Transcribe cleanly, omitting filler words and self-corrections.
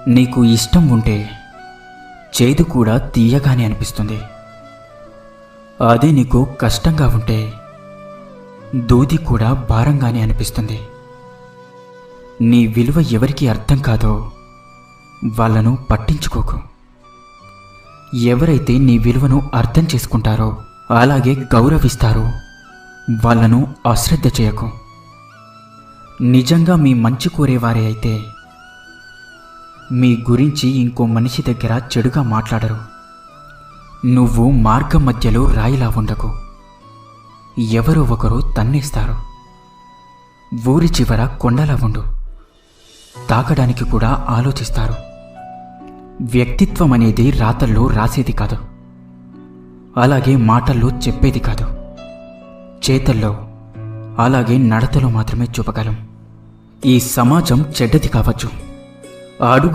నీకు ఇష్టం ఉంటే చేదు కూడా తీయగానే అనిపిస్తుంది. అదే నీకు కష్టంగా ఉంటే దూది కూడా భారంగానే అనిపిస్తుంది. నీ విలువ ఎవరికి అర్థం కాదో వాళ్ళను పట్టించుకోకు. ఎవరైతే నీ విలువను అర్థం చేసుకుంటారో అలాగే గౌరవిస్తారో వాళ్ళను అశ్రద్ధ చేయకు. నిజంగా మీ మంచి కోరేవారే అయితే మీ గురించి ఇంకో మనిషి దగ్గర చెడుగా మాట్లాడరు. నువ్వు మార్గం మధ్యలో రాయిలా ఉండకు. ఎవరో ఒకరు తన్నేస్తారు. ఊరి చివర కొండలా ఉండు. తాకడానికి కూడా ఆలోచిస్తారు. వ్యక్తిత్వం అనేది రాతల్లో రాసేది కాదు, అలాగే మాటల్లో చెప్పేది కాదు. చేతల్లో అలాగే నడతలో మాత్రమే చూపగలం. ఈ సమాజం చెడ్డది కావచ్చు, అడుగు